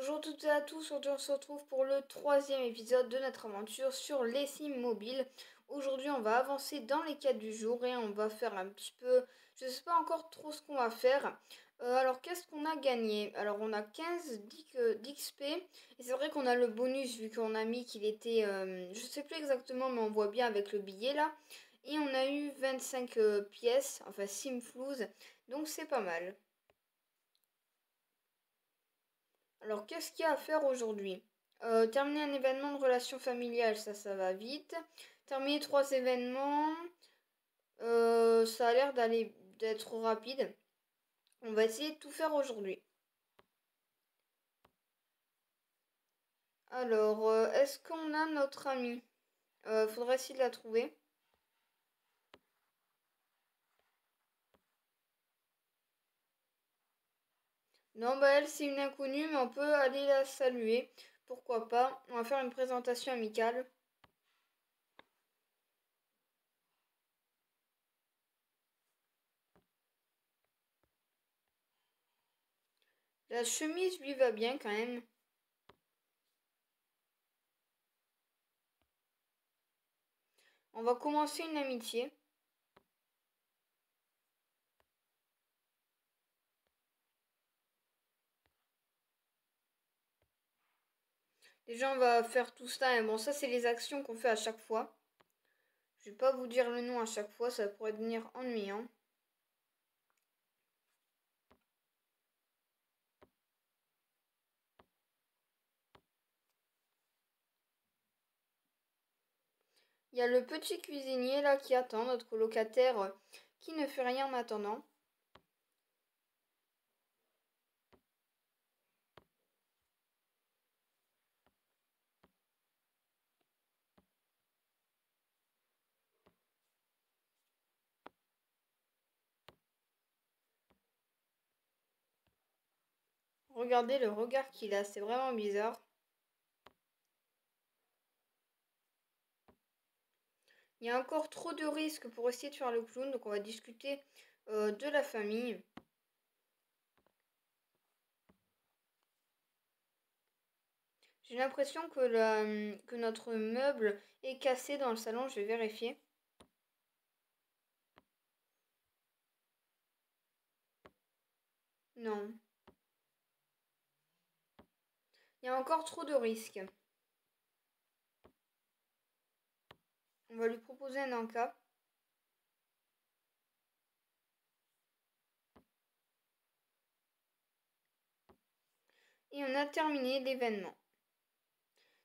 Bonjour toutes et à tous, aujourd'hui on se retrouve pour le troisième épisode de notre aventure sur les Sims mobiles. Aujourd'hui on va avancer dans les quêtes du jour et on va faire un petit peu, je sais pas encore trop ce qu'on va faire. Alors qu'est-ce qu'on a gagné? Alors on a 15 d'XP et c'est vrai qu'on a le bonus vu qu'on a mis qu'il était, je sais plus exactement mais on voit bien avec le billet là. Et on a eu 25 pièces, enfin Simflouz, donc c'est pas mal. Alors, qu'est-ce qu'il y a à faire aujourd'hui? Terminer un événement de relation familiale, ça va vite. Terminer 3 événements, ça a l'air d'être rapide. On va essayer de tout faire aujourd'hui. Alors, est-ce qu'on a notre amie? Faudrait essayer de la trouver. Non, bah elle, c'est une inconnue, mais on peut aller la saluer. Pourquoi pas? On va faire une présentation amicale. La chemise lui va bien quand même. On va commencer une amitié. Déjà, on va faire tout ça. Et bon, ça, c'est les actions qu'on fait à chaque fois. Je vais pas vous dire le nom à chaque fois, ça pourrait devenir ennuyant. Il y a le petit cuisinier là qui attend, notre colocataire qui ne fait rien en attendant. Regardez le regard qu'il a, c'est vraiment bizarre. Il y a encore trop de risques pour essayer de faire le clown, donc on va discuter de la famille. J'ai l'impression que notre meuble est cassé dans le salon, je vais vérifier. Non. Il y a encore trop de risques. On va lui proposer un encas. Et on a terminé l'événement.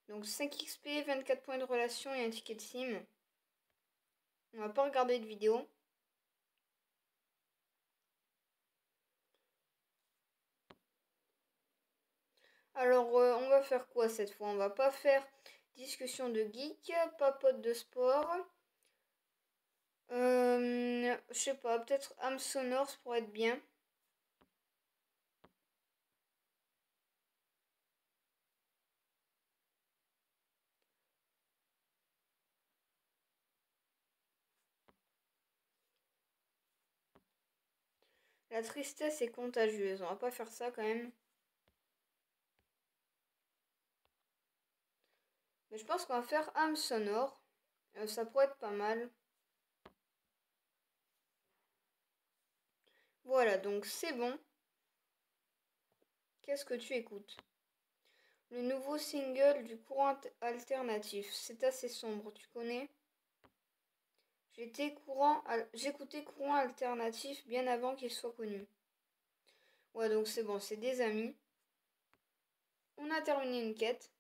Donc 5 XP, 24 points de relation et un ticket de sim. On va pas regarder de vidéo. Alors, on va faire quoi cette fois? On va pas faire discussion de geek, papote de sport. Je sais pas, peut-être âme sonore pour être bien. La tristesse est contagieuse, on va pas faire ça quand même. Mais je pense qu'on va faire âme sonore. Ça pourrait être pas mal. Voilà, donc c'est bon. Qu'est-ce que tu écoutes? Le nouveau single du courant alternatif. C'est assez sombre, tu connais? J'écoutais courant alternatif bien avant qu'il soit connu. Ouais, donc c'est bon, c'est des amis. On a terminé une quête.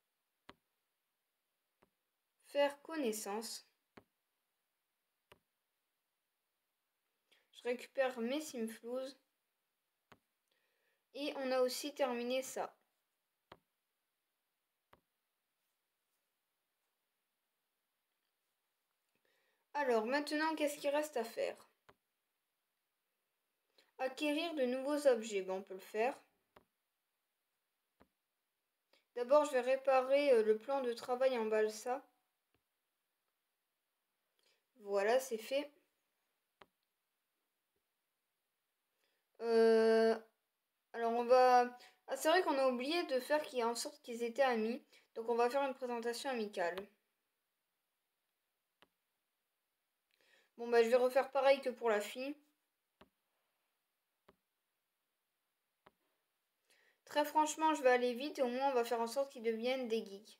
Faire connaissance. Je récupère mes simflouz. Et on a aussi terminé ça. Alors maintenant, qu'est-ce qu'il reste à faire? Acquérir de nouveaux objets. Bon, on peut le faire. D'abord, je vais réparer le plan de travail en balsa. Voilà, c'est fait. Alors on va Ah, c'est vrai qu'on a oublié de faire en sorte qu'ils étaient amis. Donc on va faire une présentation amicale. Bon bah je vais refaire pareil que pour la fille. Très franchement, je vais aller vite et au moins on va faire en sorte qu'ils deviennent des geeks.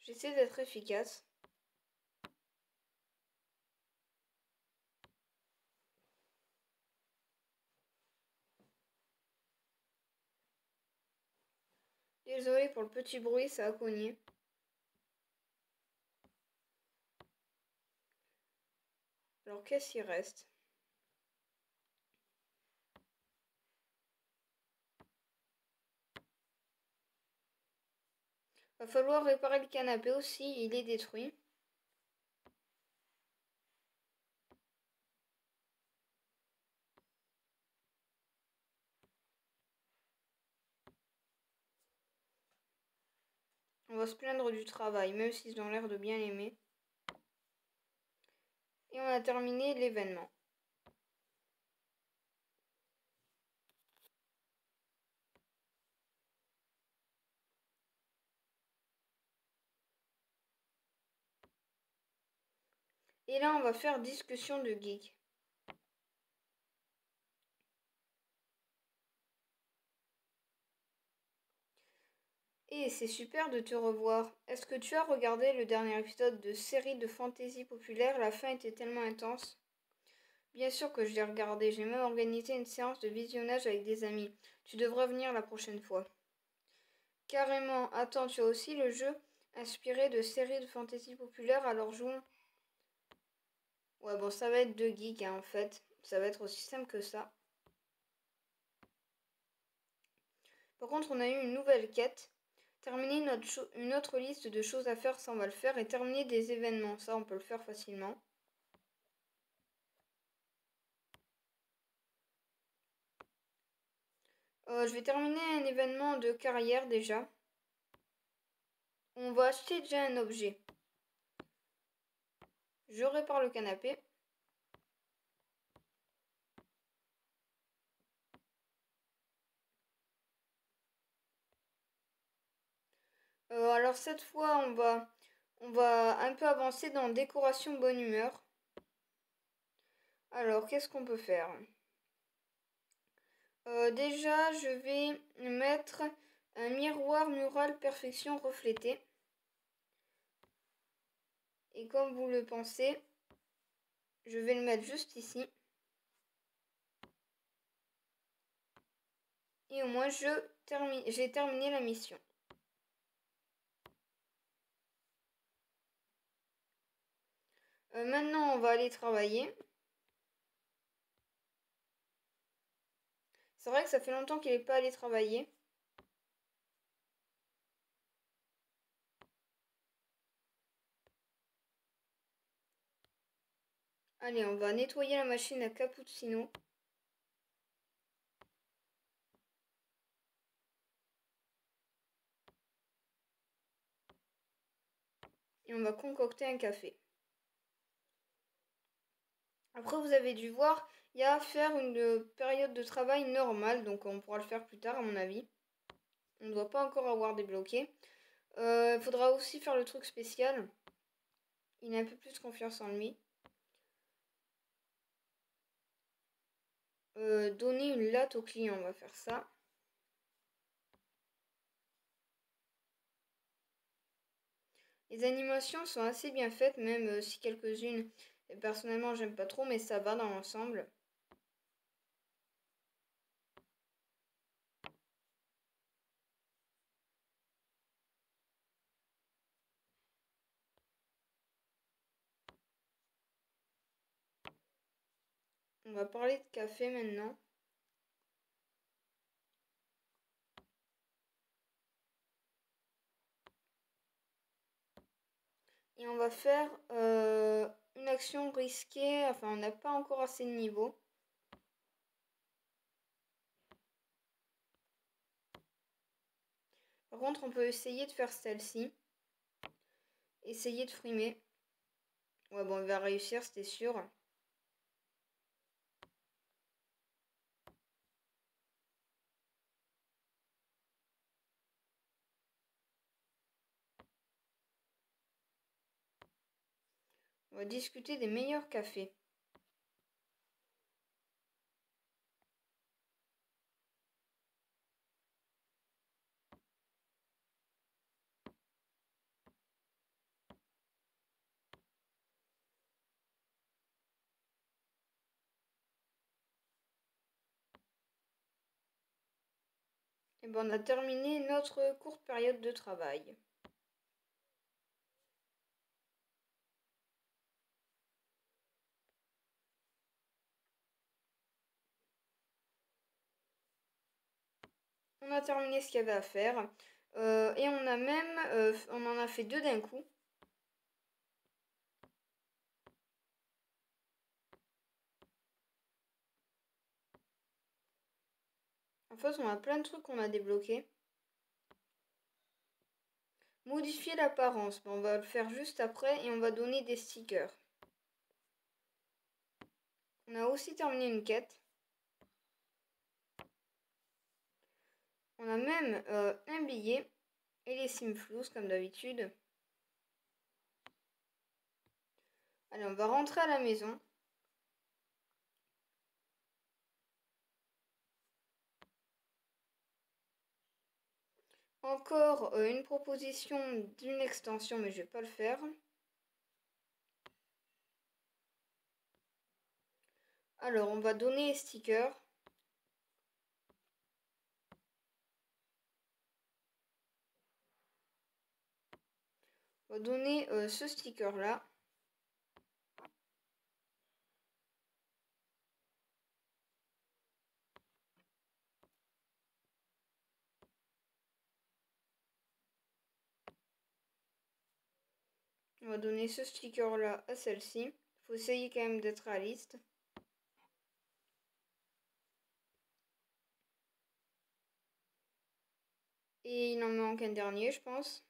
J'essaie d'être efficace. Désolée pour le petit bruit, ça a cogné. Alors qu'est-ce qu'il reste? Va falloir réparer le canapé aussi, il est détruit. On va se plaindre du travail, même s'ils ont l'air de bien l'aimer. Et on a terminé l'événement. Et là, on va faire discussion de geek. Et c'est super de te revoir. Est-ce que tu as regardé le dernier épisode de série de fantasy populaire? La fin était tellement intense. Bien sûr que je l'ai regardé, j'ai même organisé une séance de visionnage avec des amis. Tu devrais venir la prochaine fois. Carrément. Attends, tu as aussi le jeu inspiré de séries de fantasy populaire, alors jouons. Ouais, bon, ça va être de geek hein, en fait. Ça va être aussi simple que ça. Par contre, on a eu une nouvelle quête. Terminer une autre liste de choses à faire, ça on va le faire. Et terminer des événements, ça on peut le faire facilement. Je vais terminer un événement de carrière déjà. On va acheter déjà un objet. Je répare le canapé. Alors cette fois, on va un peu avancer dans décoration bonne humeur. Alors, qu'est-ce qu'on peut faire? Déjà, je vais mettre un miroir mural perfection reflété. Et comme vous le pensez, je vais le mettre juste ici. Et au moins, j'ai terminé la mission. Maintenant, on va aller travailler. C'est vrai que ça fait longtemps qu'il n'est pas allé travailler. Allez, on va nettoyer la machine à cappuccino. Et on va concocter un café. Après, vous avez dû voir, il y a à faire une période de travail normale, donc on pourra le faire plus tard à mon avis. On ne doit pas encore avoir débloqué. Il faudra aussi faire le truc spécial. Il a un peu plus confiance en lui. Donner une latte au client, on va faire ça. Les animations sont assez bien faites, même si quelques-unes, personnellement, j'aime pas trop, mais ça va dans l'ensemble. On va parler de café maintenant. Et on va faire une action risquée. Enfin, on n'a pas encore assez de niveau. Par contre, on peut essayer de faire celle-ci. Essayer de frimer. Ouais, bon, on va réussir, c'était sûr. On va discuter des meilleurs cafés. Et ben, on a terminé notre courte période de travail. On a terminé ce qu'il y avait à faire. Et on a même, on en a fait 2 d'un coup. En fait, on a plein de trucs qu'on a débloqués. Modifier l'apparence, on va le faire juste après et on va donner des stickers. On a aussi terminé une quête. On a même un billet et les simflous comme d'habitude. Allez, on va rentrer à la maison. Encore une proposition d'une extension, mais je vais pas le faire. Alors, on va donner les stickers. On va donner ce sticker là. On va donner ce sticker là à celle-ci. Faut essayer quand même d'être réaliste. Et il en manque un dernier, je pense.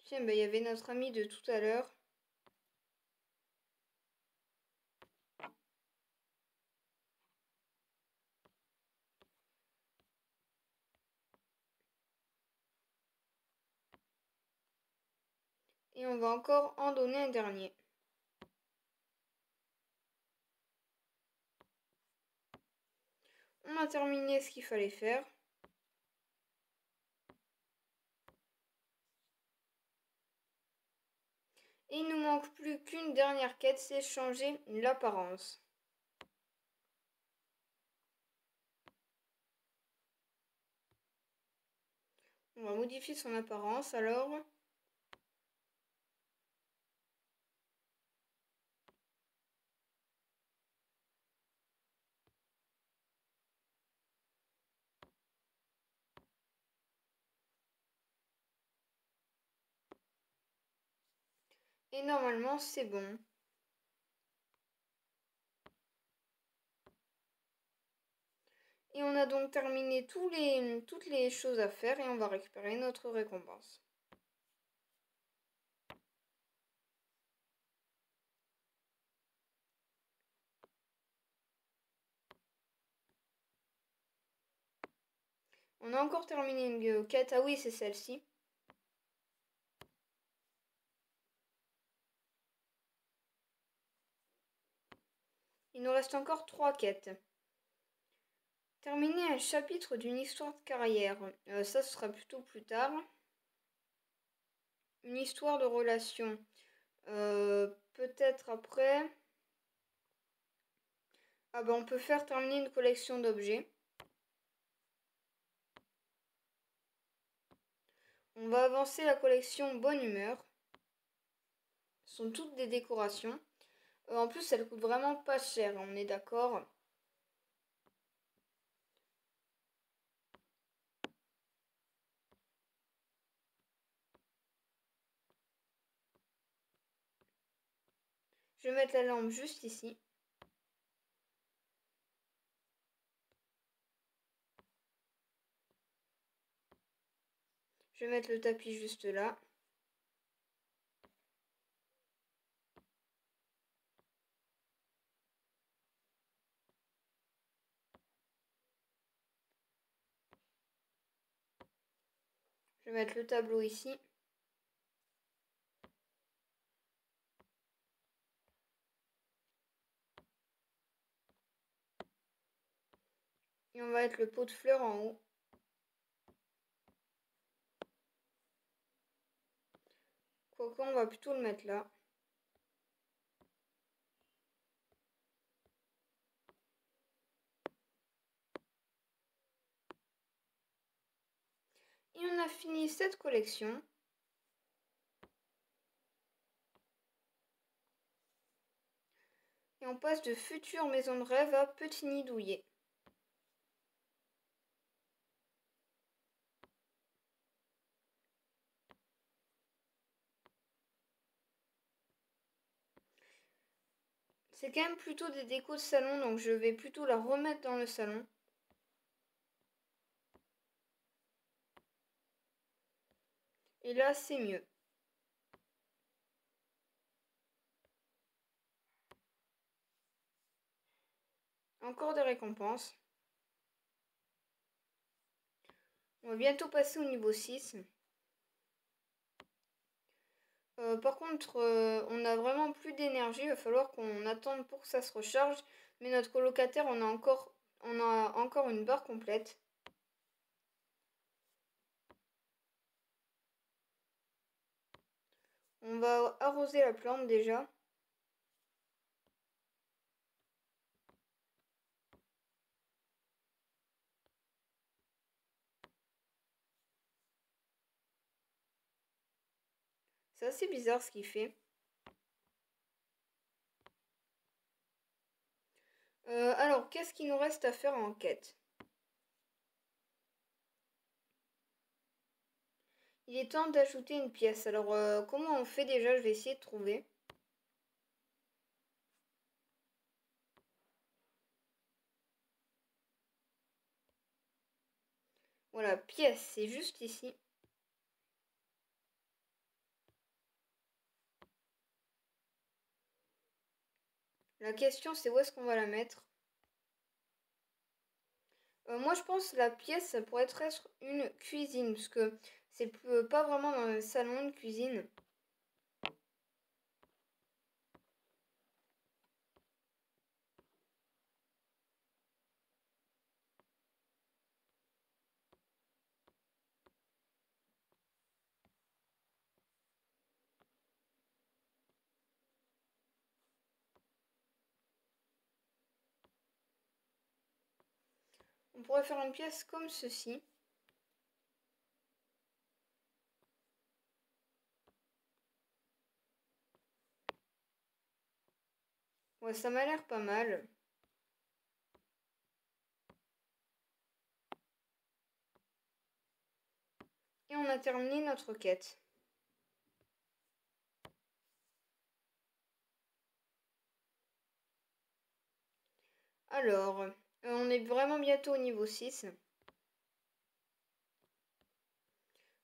Tiens, ben, il y avait notre ami de tout à l'heure. Et on va encore en donner un dernier. On a terminé ce qu'il fallait faire. Et il nous manque plus qu'une dernière quête, c'est changer l'apparence. On va modifier son apparence alors. Et normalement c'est bon. Et on a donc terminé toutes les choses à faire et on va récupérer notre récompense. On a encore terminé une quête. Ah oui, c'est celle-ci. Il nous reste encore 3 quêtes. Terminer un chapitre d'une histoire de carrière. Ça, ce sera plutôt plus tard. Une histoire de relation. Peut-être après. Ah ben, on peut faire terminer une collection d'objets. On va avancer la collection Bonne Humeur. Ce sont toutes des décorations. En plus, elles coûtent vraiment pas cher, on est d'accord. Je vais mettre la lampe juste ici. Je vais mettre le tapis juste là. Je vais mettre le tableau ici. Et on va mettre le pot de fleurs en haut. Quoique, on va plutôt le mettre là. Et on a fini cette collection. Et on passe de future maison de rêve à petit nid douillet. C'est quand même plutôt des décos de salon, donc je vais plutôt la remettre dans le salon. Et là, c'est mieux. Encore des récompenses. On va bientôt passer au niveau 6. Par contre, on a vraiment plus d'énergie. Il va falloir qu'on attende pour que ça se recharge. Mais notre colocataire, on a encore une barre complète. On va arroser la plante déjà. C'est assez bizarre ce qu'il fait. Alors, qu'est-ce qu'il nous reste à faire en quête? Il est temps d'ajouter une pièce. Alors, comment on fait déjà? Je vais essayer de trouver. Voilà, pièce, c'est juste ici. La question, c'est où est-ce qu'on va la mettre? Moi, je pense que la pièce, ça pourrait être une cuisine, parce que c'est pas vraiment dans le salon de cuisine. On pourrait faire une pièce comme ceci. Ouais, ça m'a l'air pas mal. Et on a terminé notre quête. Alors, on est vraiment bientôt au niveau 6.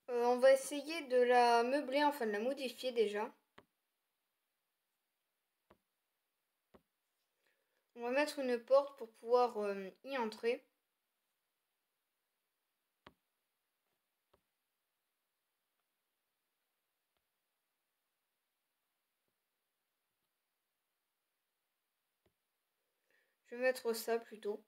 On va essayer de la meubler, enfin de la modifier déjà. On va mettre une porte pour pouvoir y entrer. Je vais mettre ça plutôt.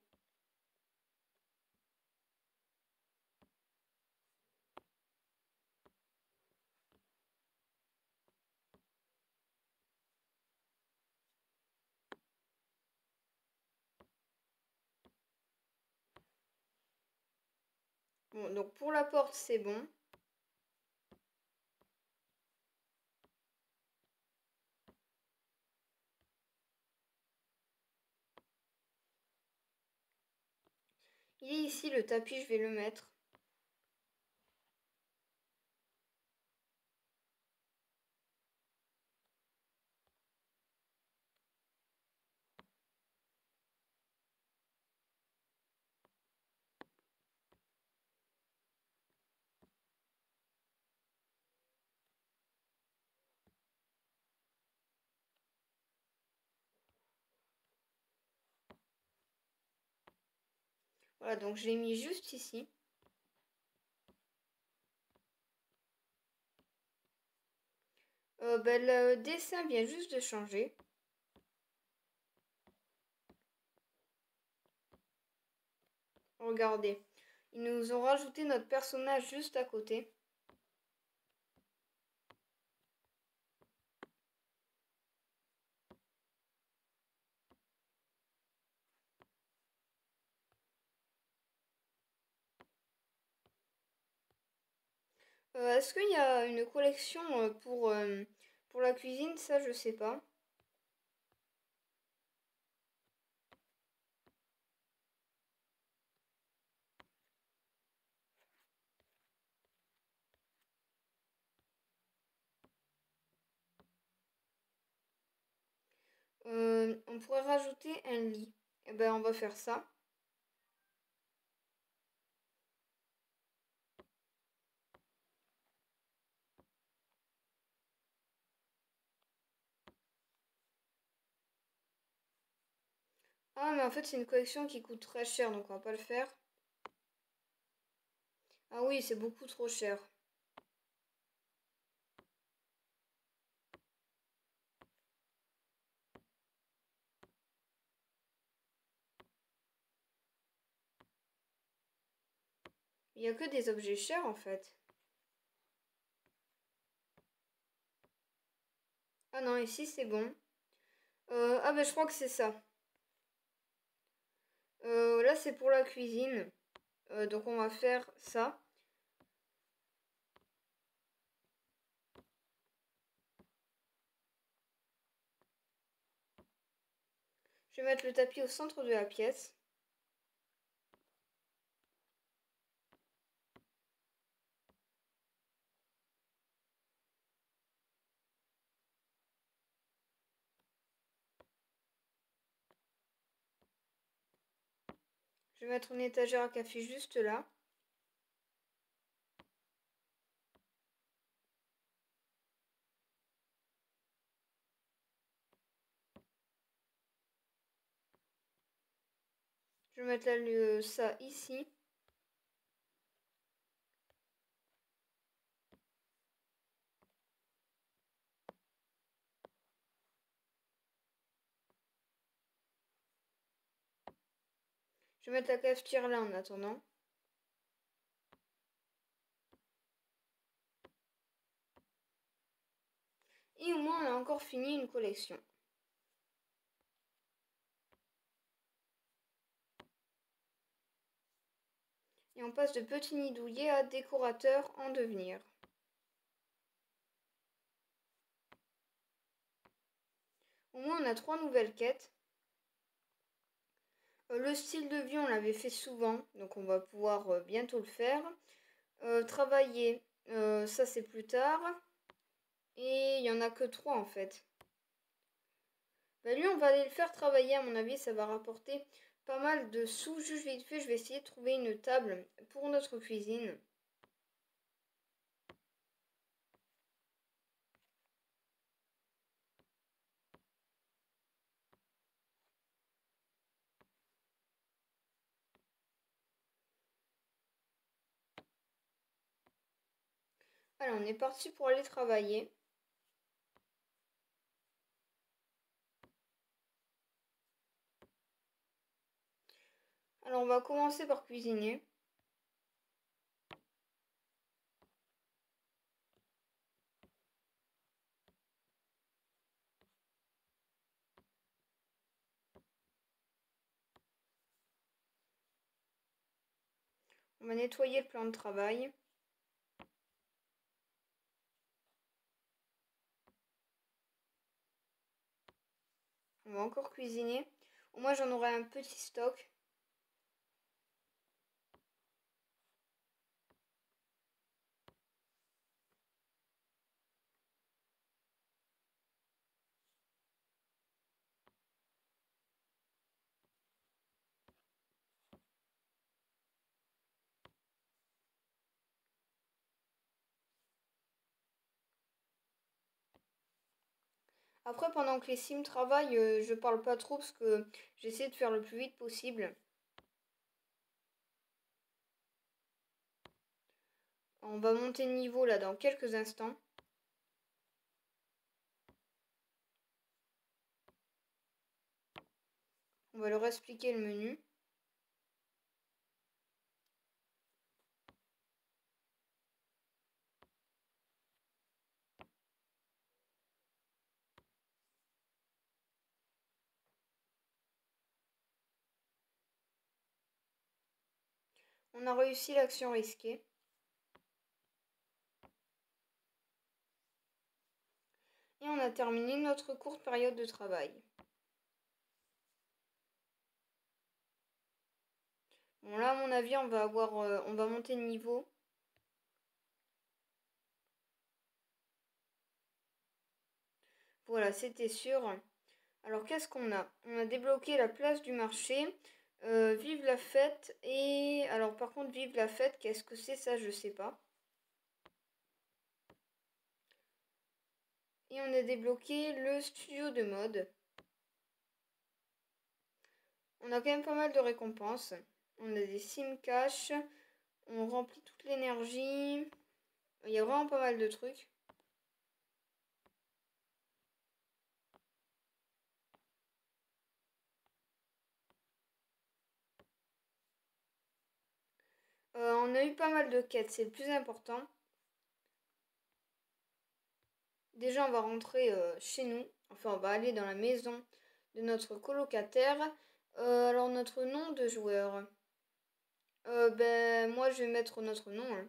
Bon, donc pour la porte, c'est bon. Il est ici le tapis, je vais le mettre. Voilà, donc je l'ai mis juste ici. Le dessin vient juste de changer. Regardez, ils nous ont rajouté notre personnage juste à côté. Est-ce qu'il y a une collection pour la cuisine? Ça, je sais pas. On pourrait rajouter un lit. Eh ben, on va faire ça. Ah, mais en fait, c'est une collection qui coûte très cher, donc on va pas le faire. Ah oui, c'est beaucoup trop cher. Il y a que des objets chers, en fait. Ah non, ici, c'est bon. Ah ben, je crois que c'est ça. Là, c'est pour la cuisine. Donc, on va faire ça. Je vais mettre le tapis au centre de la pièce. Je vais mettre une étagère à café juste là. Je vais mettre ça ici. Je vais mettre la cafetière là en attendant. Et au moins, on a encore fini une collection. Et on passe de petit nid douillet à décorateur en devenir. Au moins, on a 3 nouvelles quêtes. Le style de vie, on l'avait fait souvent, donc on va pouvoir bientôt le faire. Travailler, ça c'est plus tard. Et il n'y en a que 3 en fait. Bah lui, on va aller le faire travailler, à mon avis, ça va rapporter pas mal de sous. Juste vite fait, je vais essayer de trouver une table pour notre cuisine. Allez, on est parti pour aller travailler. Alors, on va commencer par cuisiner. On va nettoyer le plan de travail. On va encore cuisiner. Au moins, j'en aurai un petit stock. Après, pendant que les sims travaillent, je parle pas trop parce que j'essaie de faire le plus vite possible. On va monter de niveau là dans quelques instants. On va leur expliquer le menu. On a réussi l'action risquée. Et on a terminé notre courte période de travail. Bon là à mon avis on va monter de niveau. Voilà, c'était sûr. Alors qu'est-ce qu'on a? On a débloqué la place du marché. Vive la fête. Et alors par contre vive la fête, qu'est-ce que c'est ça? Je sais pas. Et on a débloqué le studio de mode. On a quand même pas mal de récompenses. On a des sim cash. On remplit toute l'énergie. Il y a vraiment pas mal de trucs. On a eu pas mal de quêtes, c'est le plus important. Déjà, on va rentrer chez nous. Enfin, on va aller dans la maison de notre colocataire. Alors, notre nom de joueur. Ben, moi, je vais mettre notre nom. Hein.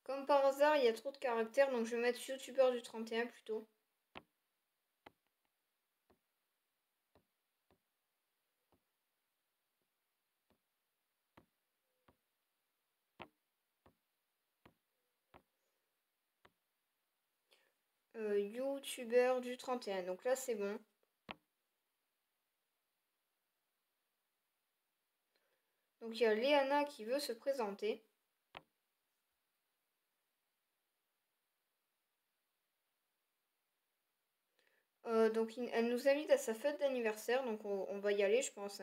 Comme par hasard, il y a trop de caractères, donc je vais mettre youtubeur du 31 plutôt. Youtubeur du 31. Donc là, c'est bon. Donc il y a Léana qui veut se présenter. Donc elle nous invite à sa fête d'anniversaire, donc on va y aller, je pense.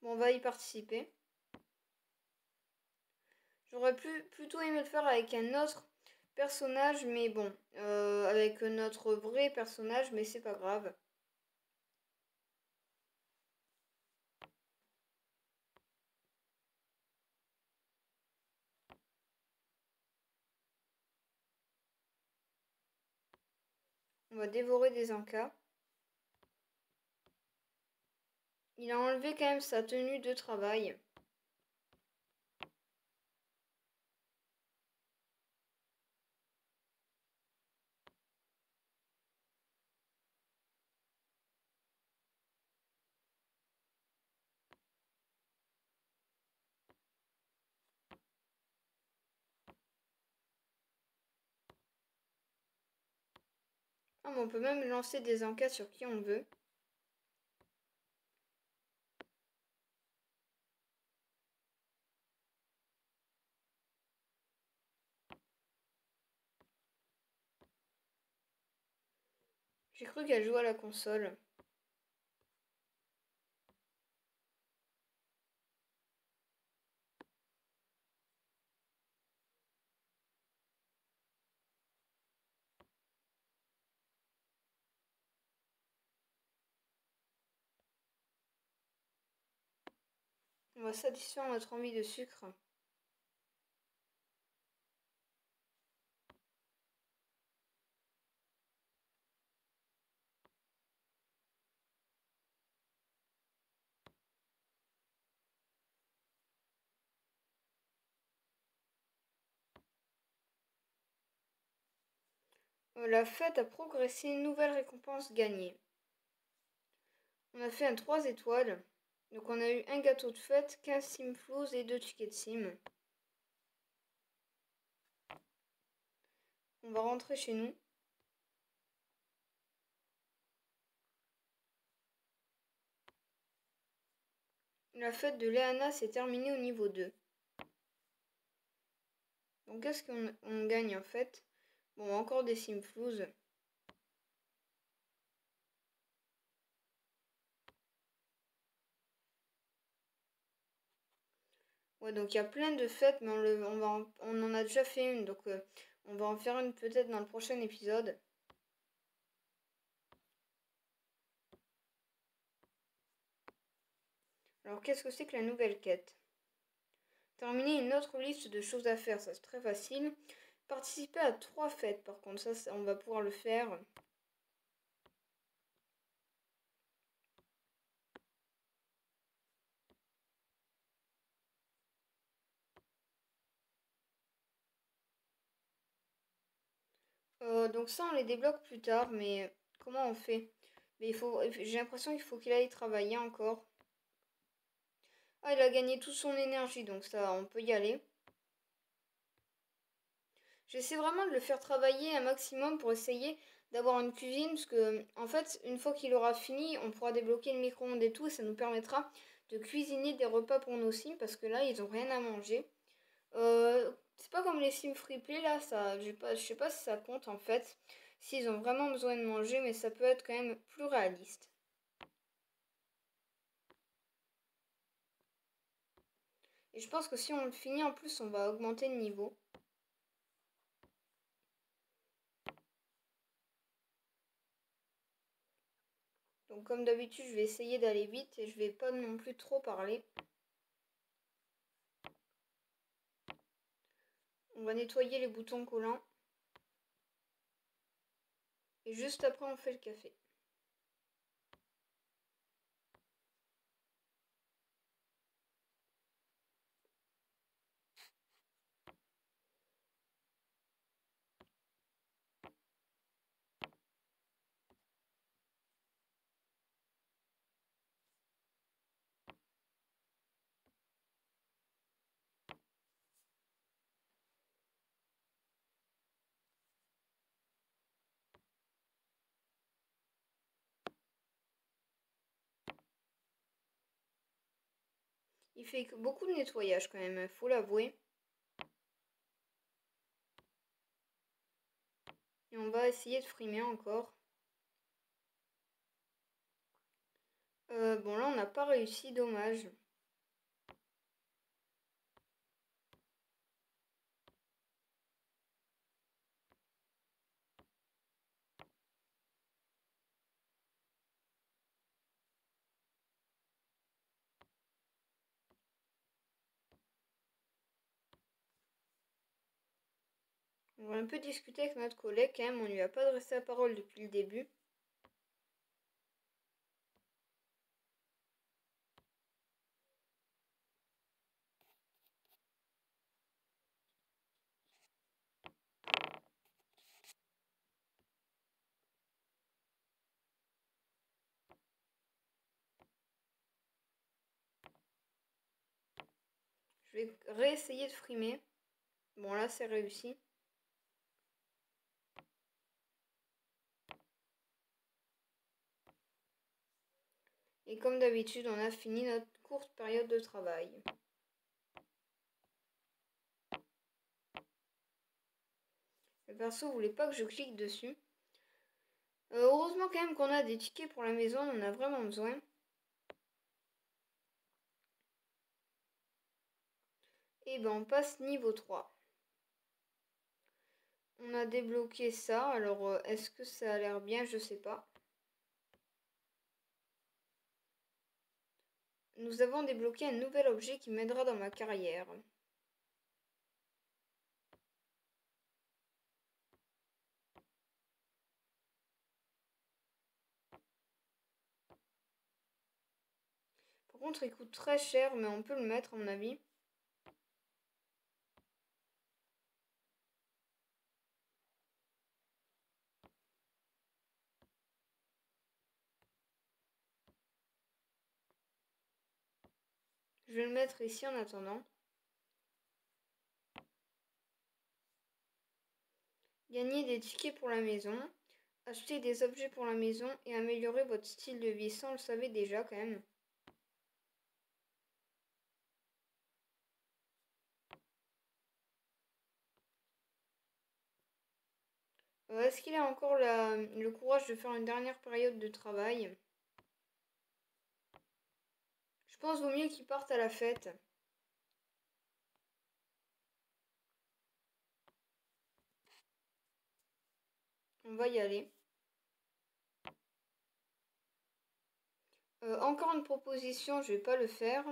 Bon, on va y participer. J'aurais plutôt aimé le faire avec un autre personnage, mais bon, avec notre vrai personnage, mais c'est pas grave. On va dévorer des encas. Il a enlevé quand même sa tenue de travail. Ah, mais on peut même lancer des encas sur qui on veut. J'ai cru qu'elle jouait à la console. On va satisfaire notre envie de sucre. La fête a progressé, nouvelle récompense gagnée. On a fait un 3 étoiles. Donc on a eu un gâteau de fête, 15 simflouz et 2 tickets de sim. On va rentrer chez nous. La fête de Léana s'est terminée au niveau 2. Donc qu'est-ce qu'on gagne en fait? Bon, encore des simflouz. Ouais, donc il y a plein de fêtes, mais on en a déjà fait une, donc on va en faire une peut-être dans le prochain épisode. Alors qu'est-ce que c'est que la nouvelle quête? Terminer une autre liste de choses à faire, ça c'est très facile. Participer à 3 fêtes, par contre, ça on va pouvoir le faire. Donc ça on les débloque plus tard, mais comment on fait? Mais j'ai l'impression qu'il faut qu'il aille travailler encore. Ah, il a gagné toute son énergie, donc ça on peut y aller. J'essaie vraiment de le faire travailler un maximum pour essayer d'avoir une cuisine, parce que en fait une fois qu'il aura fini, on pourra débloquer le micro-ondes et tout, et ça nous permettra de cuisiner des repas pour nos sims, parce que là ils ont rien à manger. C'est pas comme les Sims Freeplay là, ça, je sais pas si ça compte en fait, s'ils ont vraiment besoin de manger, mais ça peut être quand même plus réaliste. Et je pense que si on le finit en plus, on va augmenter le niveau. Donc comme d'habitude, je vais essayer d'aller vite et je vais pas non plus trop parler. On va nettoyer les boutons collants. Et juste après, on fait le café. Il fait beaucoup de nettoyage quand même, faut l'avouer. Et on va essayer de frimer encore. Bon là, on n'a pas réussi, dommage. On va un peu discuter avec notre collègue quand même, on lui a pas adressé la parole depuis le début. Je vais réessayer de frimer. Bon là, c'est réussi. Et comme d'habitude, on a fini notre courte période de travail. Le perso voulait pas que je clique dessus. Heureusement quand même qu'on a des tickets pour la maison, on en a vraiment besoin. Et ben on passe niveau 3. On a débloqué ça, alors est-ce que ça a l'air bien? Je sais pas. Nous avons débloqué un nouvel objet qui m'aidera dans ma carrière. Par contre, il coûte très cher, mais on peut le mettre à mon avis. Je vais le mettre ici en attendant. Gagner des tickets pour la maison. Acheter des objets pour la maison et améliorer votre style de vie. Ça, on le savait déjà quand même. Est-ce qu'il a encore le courage de faire une dernière période de travail? Je pense vaut mieux qu'il parte à la fête. On va y aller. Encore une proposition, je vais pas le faire.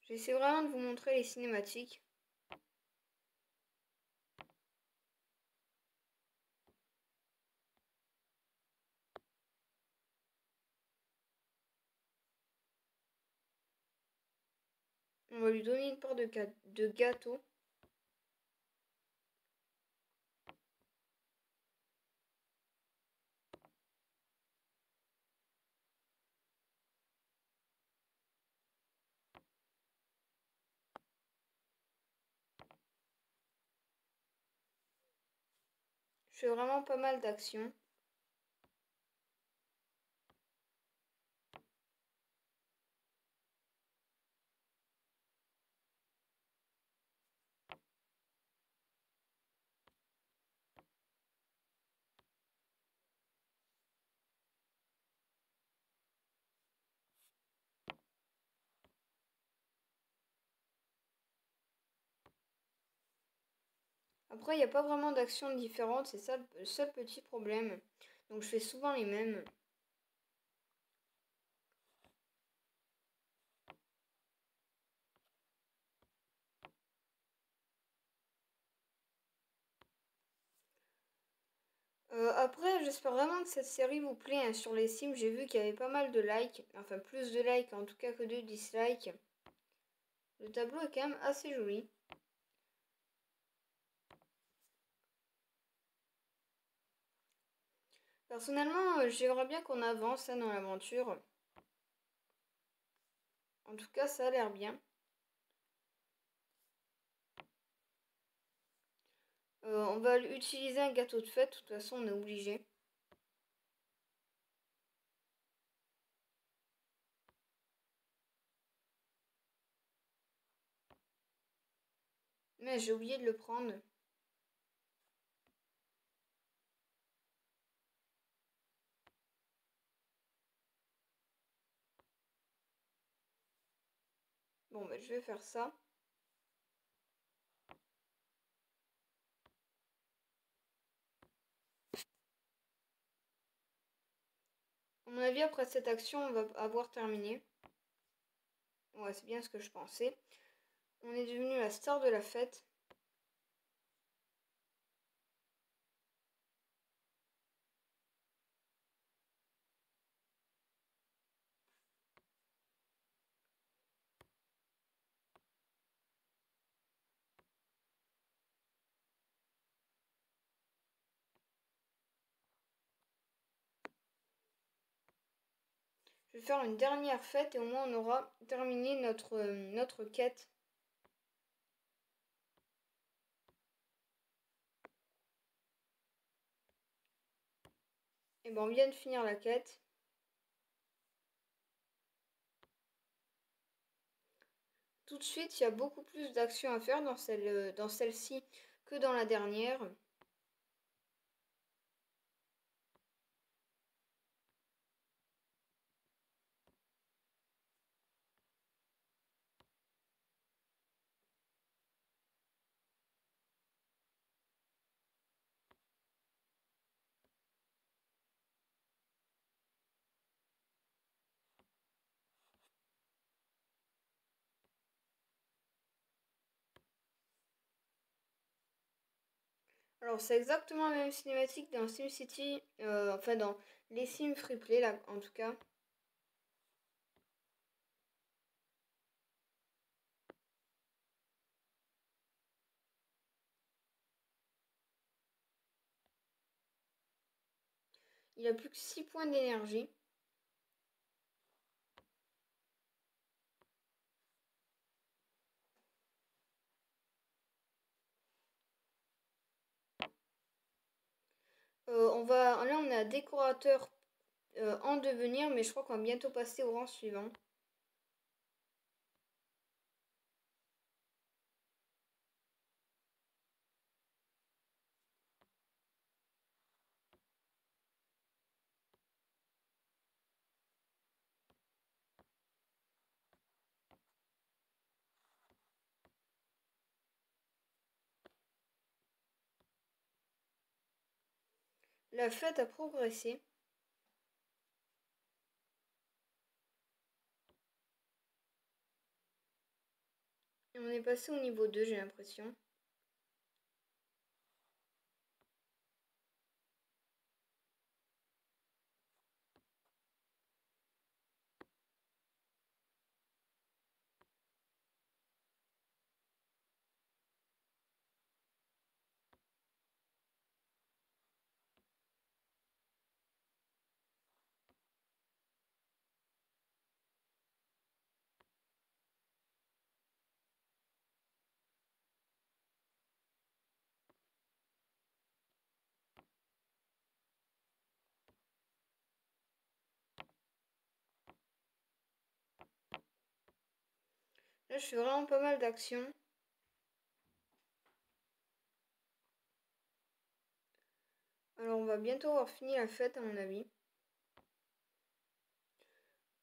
J'essaie vraiment de vous montrer les cinématiques. On va lui donner une part de gâteau. Je fais vraiment pas mal d'actions. Après, il n'y a pas vraiment d'actions différentes, c'est ça le seul petit problème. Donc je fais souvent les mêmes. Après, j'espère vraiment que cette série vous plaît, hein. Sur les Sims, j'ai vu qu'il y avait pas mal de likes. Enfin, plus de likes en tout cas que de dislikes. Le tableau est quand même assez joli. Personnellement, j'aimerais bien qu'on avance hein, dans l'aventure. En tout cas, ça a l'air bien. On va utiliser un gâteau de fête, de toute façon, on est obligé. Mais j'ai oublié de le prendre. Bon, bah, je vais faire ça. À mon avis, après cette action, on va avoir terminé. Ouais, c'est bien ce que je pensais. On est devenu la star de la fête. Je vais faire une dernière fête et au moins on aura terminé notre quête. Et ben on vient de finir la quête. Tout de suite, il y a beaucoup plus d'actions à faire dans celle-ci que dans la dernière. Alors c'est exactement la même cinématique dans SimCity, enfin dans les Sims Freeplay là en tout cas. Il a plus que 6 points d'énergie. Là on est à décorateur en devenir, mais je crois qu'on va bientôt passer au rang suivant. La fête a progressé. Et on est passé au niveau 2, j'ai l'impression. Là, je fais vraiment pas mal d'actions. Alors, on va bientôt avoir fini la fête, à mon avis.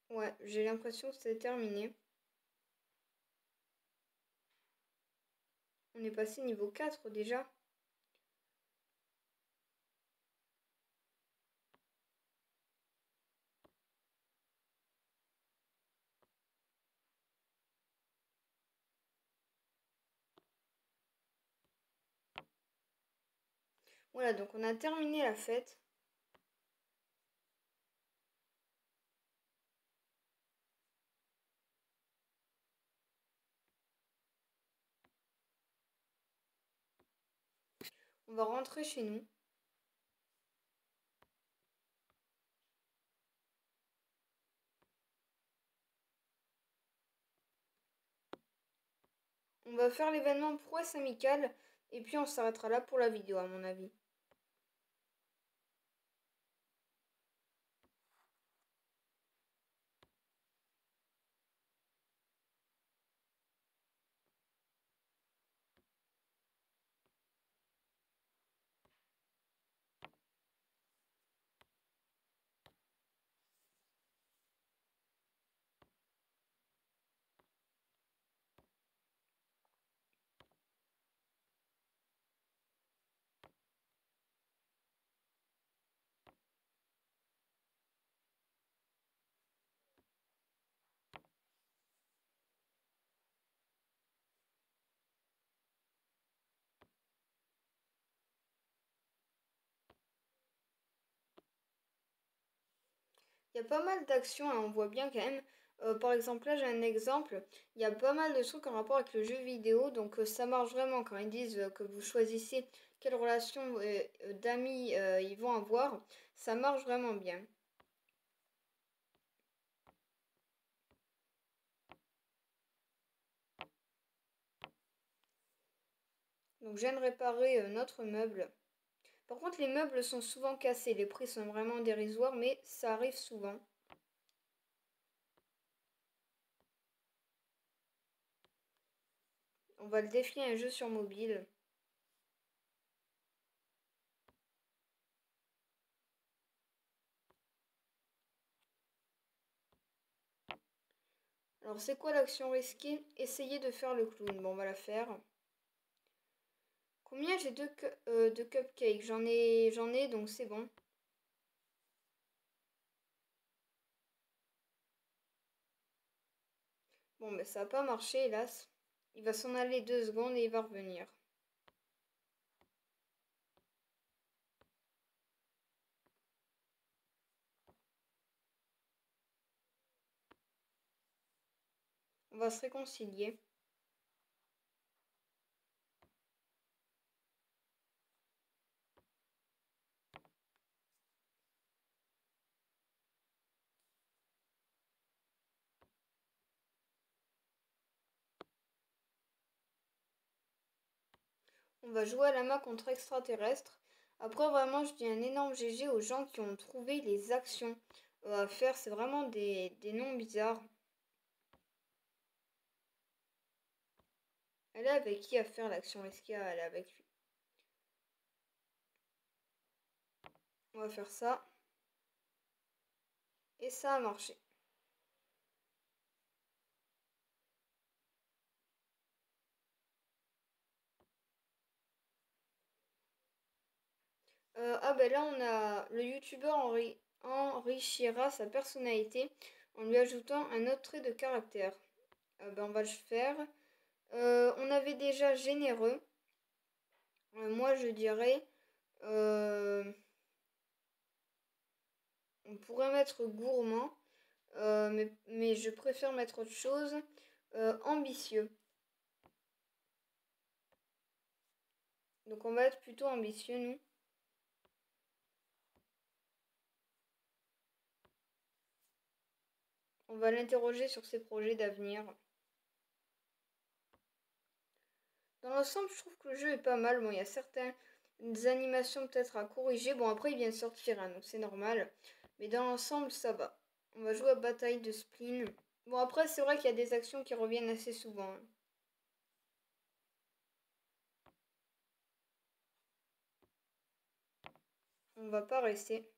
Ouais, j'ai l'impression que c'est terminé. On est passé niveau 4 déjà. Voilà, donc on a terminé la fête. On va rentrer chez nous. On va faire l'événement prouesse amicale et puis on s'arrêtera là pour la vidéo, à mon avis. Il y a pas mal d'actions, hein, on voit bien quand même. Par exemple, là j'ai un exemple. Il y a pas mal de trucs en rapport avec le jeu vidéo. Donc ça marche vraiment quand ils disent que vous choisissez quelle relation d'amis ils vont avoir. Ça marche vraiment bien. Donc je viens de réparer notre meuble. Par contre, les meubles sont souvent cassés. Les prix sont vraiment dérisoires, mais ça arrive souvent. On va le défier à un jeu sur mobile. Alors c'est quoi l'action risquée? Essayer de faire le clown. Bon, on va la faire. Combien j'ai de cupcakes? J'en ai, donc c'est bon. Bon, mais ça n'a pas marché, hélas. Il va s'en aller 2 secondes et il va revenir. On va se réconcilier. On va jouer à la main contre extraterrestre. Après, vraiment, je dis un énorme GG aux gens qui ont trouvé les actions à faire. C'est vraiment des noms bizarres. Elle est avec qui à faire l'action? Est-ce qu'elle est avec lui? On va faire ça. Et ça a marché. Ah ben là, on a le youtubeur enrichira sa personnalité en lui ajoutant un autre trait de caractère. Ben on va le faire. On avait déjà généreux. Moi, je dirais... on pourrait mettre gourmand. Mais je préfère mettre autre chose. Ambitieux. Donc on va être plutôt ambitieux, nous. On va l'interroger sur ses projets d'avenir. Dans l'ensemble, je trouve que le jeu est pas mal. Bon, il y a certaines animations peut-être à corriger. Bon, après, il vient de sortir, hein, donc c'est normal. Mais dans l'ensemble, ça va. On va jouer à bataille de spleen. Bon, après, c'est vrai qu'il y a des actions qui reviennent assez souvent, hein. On va pas rester.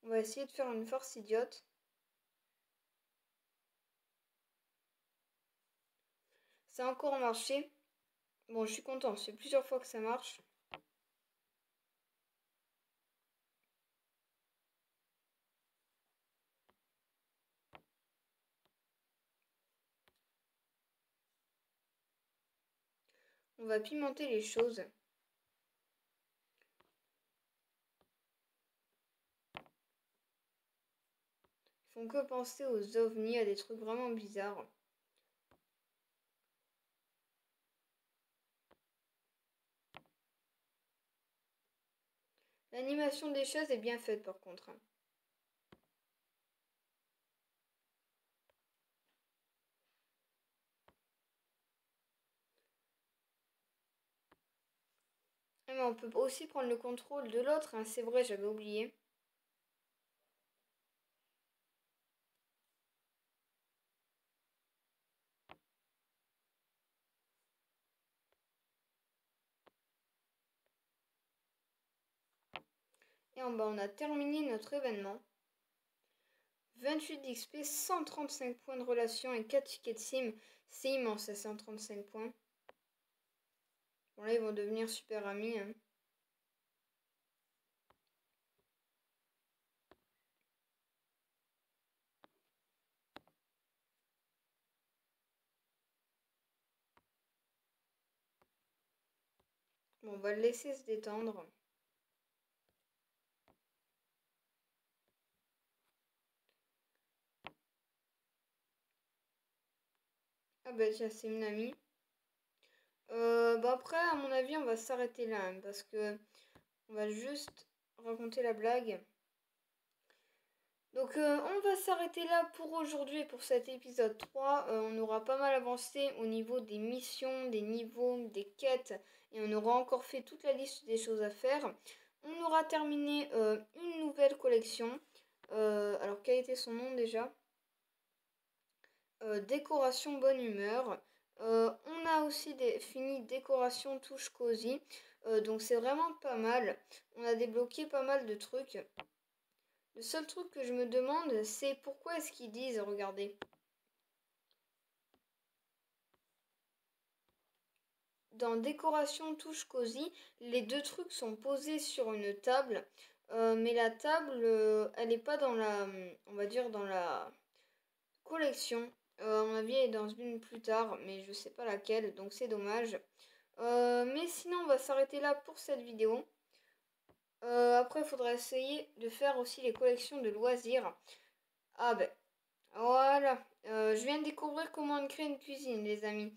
On va essayer de faire une force idiote. Ça a encore marché. Bon, je suis content. C'est plusieurs fois que ça marche. On va pimenter les choses. Ils font que penser aux ovnis, à des trucs vraiment bizarres. L'animation des choses est bien faite par contre, hein. Ah, mais on peut aussi prendre le contrôle de l'autre, hein. C'est vrai, j'avais oublié. Et en bas, on a terminé notre événement. 28 d'XP, 135 points de relation et 4 tickets de sim. C'est immense, à 135 points. Bon, là, ils vont devenir super amis, hein. Bon, on va le laisser se détendre. Ah bah tiens, c'est une amie. Bah après, à mon avis, on va s'arrêter là, hein, parce que on va juste raconter la blague. Donc on va s'arrêter là pour aujourd'hui et pour cet épisode 3. On aura pas mal avancé au niveau des missions, des niveaux, des quêtes. Et on aura encore fait toute la liste des choses à faire. On aura terminé une nouvelle collection. Alors quel était son nom déjà? Décoration bonne humeur. On a aussi fini décoration touche cosy. Donc c'est vraiment pas mal. On a débloqué pas mal de trucs. Le seul truc que je me demande, c'est pourquoi est-ce qu'ils disent, regardez, dans décoration touche cosy, les deux trucs sont posés sur une table, mais la table, elle n'est pas dans la, on va dire dans la collection. À mon avis, elle est dans une plus tard, mais je sais pas laquelle, donc c'est dommage. Mais sinon, on va s'arrêter là pour cette vidéo. Après, il faudra essayer de faire aussi les collections de loisirs. Ah ben, voilà, je viens de découvrir comment créer une cuisine, les amis.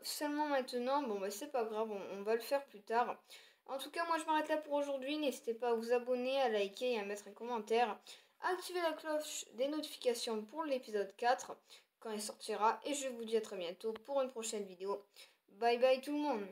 Seulement maintenant, bon bah c'est pas grave, on va le faire plus tard. En tout cas, moi je m'arrête là pour aujourd'hui. N'hésitez pas à vous abonner, à liker et à mettre un commentaire. activez la cloche des notifications pour l'épisode 4 quand il sortira. Et je vous dis à très bientôt pour une prochaine vidéo. Bye bye tout le monde.